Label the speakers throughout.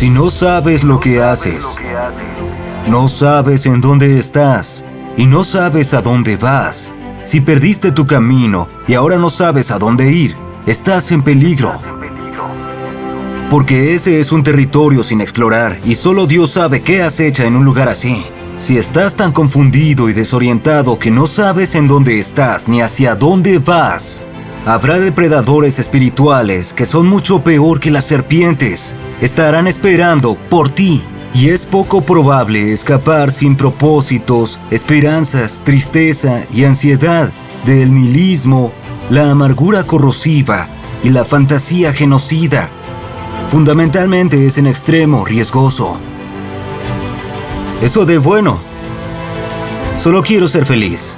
Speaker 1: Si no sabes lo que haces, no sabes en dónde estás y no sabes a dónde vas. Si perdiste tu camino y ahora no sabes a dónde ir, estás en peligro. Porque ese es un territorio sin explorar y solo Dios sabe qué acecha en un lugar así. Si estás tan confundido y desorientado que no sabes en dónde estás ni hacia dónde vas, habrá depredadores espirituales que son mucho peor que las serpientes. Estarán esperando por ti. Y es poco probable escapar sin propósitos, esperanzas, tristeza y ansiedad del nihilismo, la amargura corrosiva y la fantasía genocida. Fundamentalmente es en extremo riesgoso. Eso de bueno. Solo quiero ser feliz.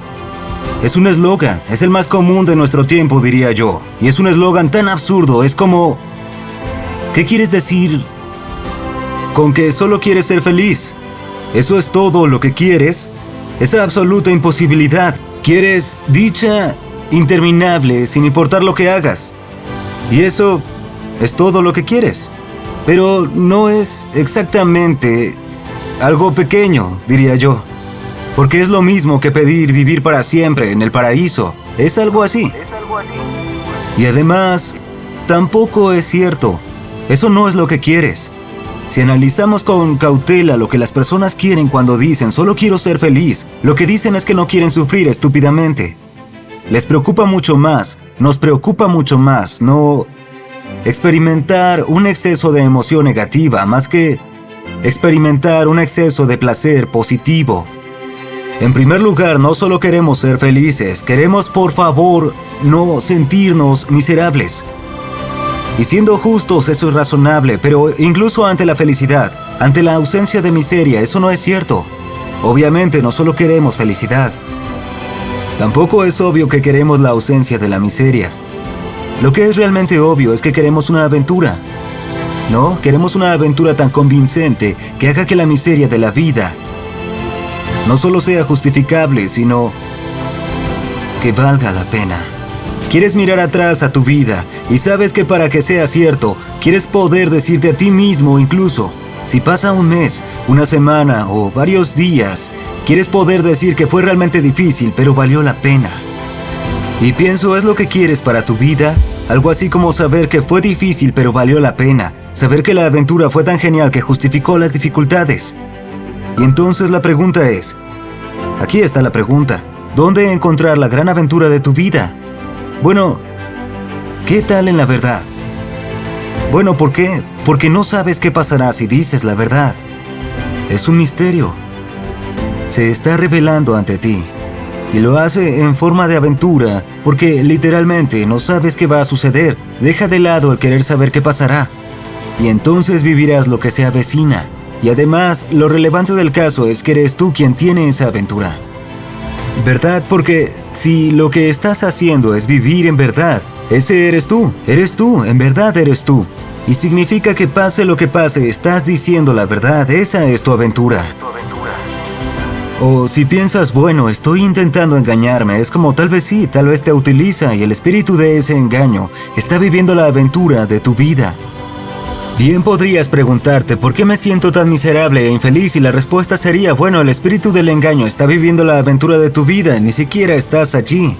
Speaker 1: Es un eslogan, es el más común de nuestro tiempo, diría yo. Y es un eslogan tan absurdo, es como... ¿Qué quieres decir con que solo quieres ser feliz? ¿Eso es todo lo que quieres? Esa absoluta imposibilidad. Quieres dicha interminable sin importar lo que hagas. Y eso es todo lo que quieres. Pero no es exactamente algo pequeño, diría yo. Porque es lo mismo que pedir vivir para siempre en el paraíso. Es algo así. Y además, tampoco es cierto. Eso no es lo que quieres. Si analizamos con cautela lo que las personas quieren cuando dicen solo quiero ser feliz, lo que dicen es que no quieren sufrir estúpidamente. Les preocupa mucho más, nos preocupa mucho más, no experimentar un exceso de emoción negativa más que experimentar un exceso de placer positivo. En primer lugar, no solo queremos ser felices, queremos por favor no sentirnos miserables. Y siendo justos, eso es razonable, pero incluso ante la felicidad, ante la ausencia de miseria, eso no es cierto. Obviamente, no solo queremos felicidad. Tampoco es obvio que queremos la ausencia de la miseria. Lo que es realmente obvio es que queremos una aventura. ¿No? Queremos una aventura tan convincente que haga que la miseria de la vida no solo sea justificable, sino que valga la pena. Quieres mirar atrás a tu vida y sabes que para que sea cierto, quieres poder decirte a ti mismo incluso, si pasa un mes, una semana o varios días, quieres poder decir que fue realmente difícil, pero valió la pena. Y pienso, ¿es lo que quieres para tu vida? Algo así como saber que fue difícil, pero valió la pena. Saber que la aventura fue tan genial que justificó las dificultades. Y entonces la pregunta es, aquí está la pregunta, ¿dónde encontrar la gran aventura de tu vida? Bueno, ¿qué tal en la verdad? Bueno, ¿por qué? Porque no sabes qué pasará si dices la verdad. Es un misterio. Se está revelando ante ti. Y lo hace en forma de aventura, porque literalmente no sabes qué va a suceder. Deja de lado el querer saber qué pasará. Y entonces vivirás lo que se avecina. Y además, lo relevante del caso es que eres tú quien tiene esa aventura. ¿Verdad? Porque si lo que estás haciendo es vivir en verdad, ese eres tú, en verdad eres tú. Y significa que pase lo que pase, estás diciendo la verdad, esa es tu aventura. O si piensas, bueno, estoy intentando engañarme, es como tal vez sí, tal vez te utiliza y el espíritu de ese engaño está viviendo la aventura de tu vida. Bien podrías preguntarte, ¿por qué me siento tan miserable e infeliz? Y la respuesta sería, bueno, el espíritu del engaño está viviendo la aventura de tu vida, ni siquiera estás allí.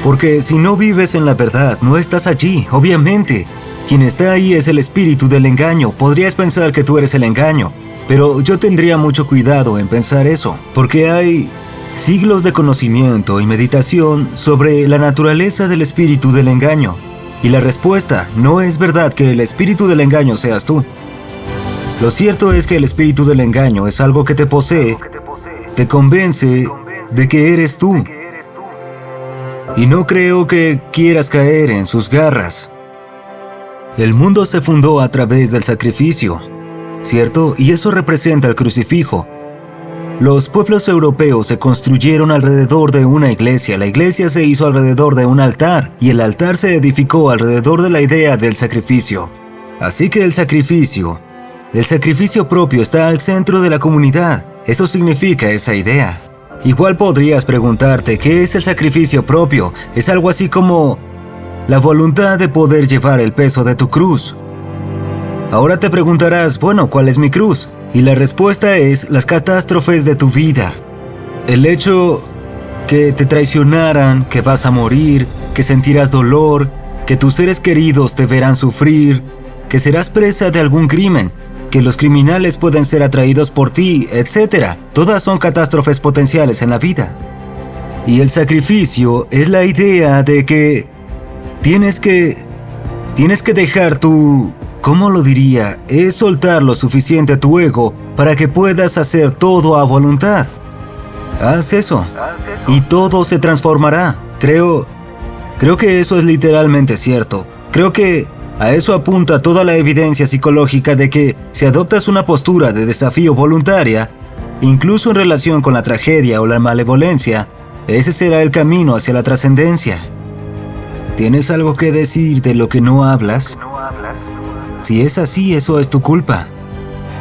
Speaker 1: Porque si no vives en la verdad, no estás allí, obviamente. Quien está ahí es el espíritu del engaño. Podrías pensar que tú eres el engaño, pero yo tendría mucho cuidado en pensar eso, porque hay siglos de conocimiento y meditación sobre la naturaleza del espíritu del engaño. Y la respuesta no es verdad que el espíritu del engaño seas tú. Lo cierto es que el espíritu del engaño es algo que te posee, te convence de que eres tú. Y no creo que quieras caer en sus garras. El mundo se fundó a través del sacrificio, ¿cierto? Y eso representa el crucifijo. Los pueblos europeos se construyeron alrededor de una iglesia, la iglesia se hizo alrededor de un altar y el altar se edificó alrededor de la idea del sacrificio. Así que el sacrificio propio está al centro de la comunidad, eso significa esa idea. Igual podrías preguntarte, ¿qué es el sacrificio propio? Es algo así como la voluntad de poder llevar el peso de tu cruz. Ahora te preguntarás, bueno, ¿cuál es mi cruz? Y la respuesta es las catástrofes de tu vida. El hecho que te traicionaran, que vas a morir, que sentirás dolor, que tus seres queridos te verán sufrir, que serás presa de algún crimen, que los criminales pueden ser atraídos por ti, etc. Todas son catástrofes potenciales en la vida. Y el sacrificio es la idea de que tienes que dejar tu... ¿Cómo lo diría? Es soltar lo suficiente a tu ego para que puedas hacer todo a voluntad. Haz eso y todo se transformará. Creo que eso es literalmente cierto. Creo que a eso apunta toda la evidencia psicológica de que si adoptas una postura de desafío voluntaria, incluso en relación con la tragedia o la malevolencia, ese será el camino hacia la trascendencia. ¿Tienes algo que decir de lo que no hablas? Si es así, eso es tu culpa.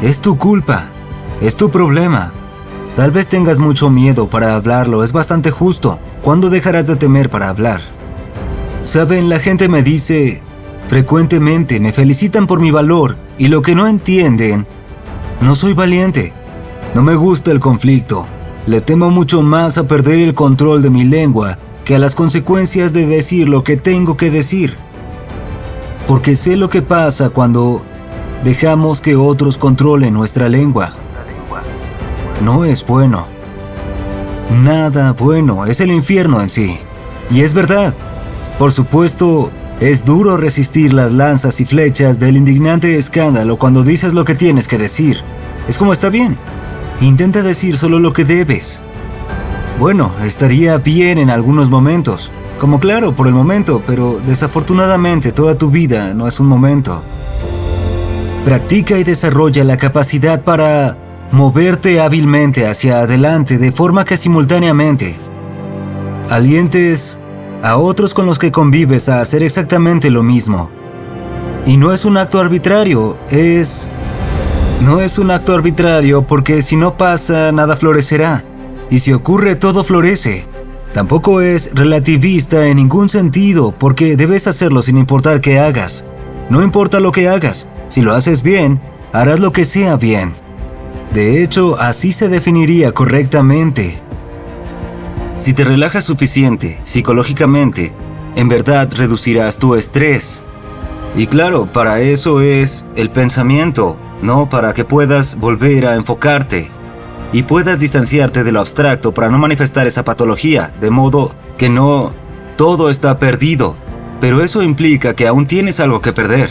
Speaker 1: Es tu culpa. Es tu problema. Tal vez tengas mucho miedo para hablarlo, es bastante justo. ¿Cuándo dejarás de temer para hablar? Saben, la gente me dice frecuentemente, me felicitan por mi valor, y lo que no entienden, no soy valiente. No me gusta el conflicto. Le temo mucho más a perder el control de mi lengua que a las consecuencias de decir lo que tengo que decir. Porque sé lo que pasa cuando dejamos que otros controlen nuestra lengua. No es bueno. Nada bueno, es el infierno en sí. Y es verdad. Por supuesto, es duro resistir las lanzas y flechas del indignante escándalo cuando dices lo que tienes que decir. Es como está bien. Intenta decir solo lo que debes. Bueno, estaría bien en algunos momentos. Como claro, por el momento, pero desafortunadamente toda tu vida no es un momento. Practica y desarrolla la capacidad para moverte hábilmente hacia adelante de forma que simultáneamente alientes a otros con los que convives a hacer exactamente lo mismo. Y no es un acto arbitrario, no es un acto arbitrario porque si no pasa, nada florecerá. Y si ocurre, todo florece. Tampoco es relativista en ningún sentido porque debes hacerlo sin importar qué hagas. No importa lo que hagas, si lo haces bien, harás lo que sea bien. De hecho, así se definiría correctamente. Si te relajas suficiente, psicológicamente, en verdad reducirás tu estrés. Y claro, para eso es el pensamiento, ¿no? Para que puedas volver a enfocarte y puedas distanciarte de lo abstracto para no manifestar esa patología, de modo que no todo está perdido, pero eso implica que aún tienes algo que perder.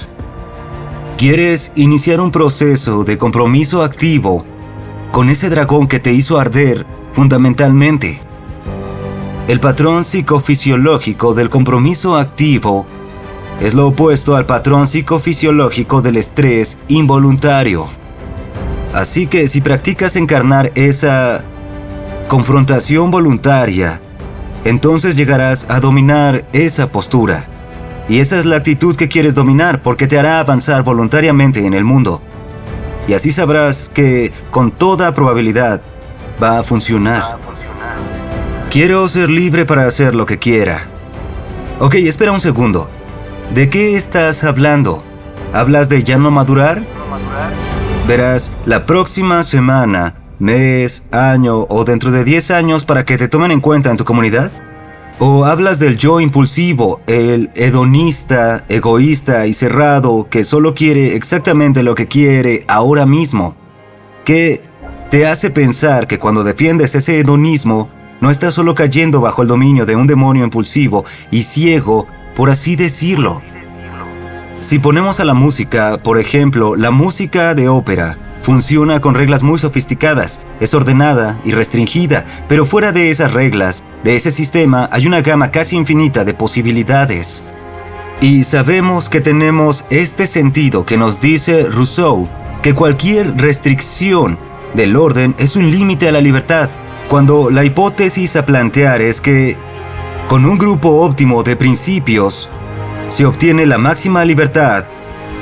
Speaker 1: ¿Quieres iniciar un proceso de compromiso activo con ese dragón que te hizo arder fundamentalmente? El patrón psicofisiológico del compromiso activo es lo opuesto al patrón psicofisiológico del estrés involuntario. Así que si practicas encarnar esa confrontación voluntaria, entonces llegarás a dominar esa postura. Y esa es la actitud que quieres dominar porque te hará avanzar voluntariamente en el mundo. Y así sabrás que con toda probabilidad va a funcionar. Quiero ser libre para hacer lo que quiera. Ok, espera un segundo. ¿De qué estás hablando? ¿Hablas de ya no madurar? Verás, la próxima semana, mes, año o dentro de 10 años para que te tomen en cuenta en tu comunidad. ¿O hablas del yo impulsivo, el hedonista, egoísta y cerrado que solo quiere exactamente lo que quiere ahora mismo? ¿Qué te hace pensar que cuando defiendes ese hedonismo no estás solo cayendo bajo el dominio de un demonio impulsivo y ciego, por así decirlo? Si ponemos a la música, por ejemplo, la música de ópera, funciona con reglas muy sofisticadas, es ordenada y restringida, pero fuera de esas reglas, de ese sistema, hay una gama casi infinita de posibilidades. Y sabemos que tenemos este sentido que nos dice Rousseau, que cualquier restricción del orden es un límite a la libertad, cuando la hipótesis a plantear es que, con un grupo óptimo de principios, se obtiene la máxima libertad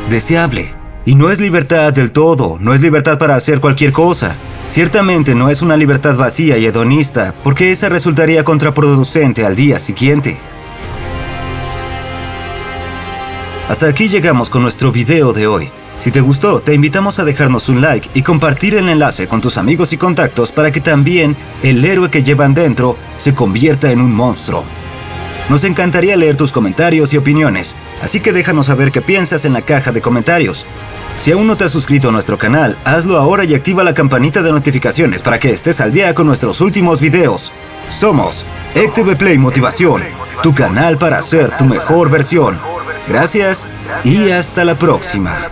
Speaker 1: deseable. Y no es libertad del todo, no es libertad para hacer cualquier cosa. Ciertamente no es una libertad vacía y hedonista, porque esa resultaría contraproducente al día siguiente. Hasta aquí llegamos con nuestro video de hoy. Si te gustó, te invitamos a dejarnos un like y compartir el enlace con tus amigos y contactos para que también el héroe que llevan dentro se convierta en un monstruo. Nos encantaría leer tus comentarios y opiniones, así que déjanos saber qué piensas en la caja de comentarios. Si aún no te has suscrito a nuestro canal, hazlo ahora y activa la campanita de notificaciones para que estés al día con nuestros últimos videos. Somos ECTV Play Motivación, tu canal para ser tu mejor versión. Gracias y hasta la próxima.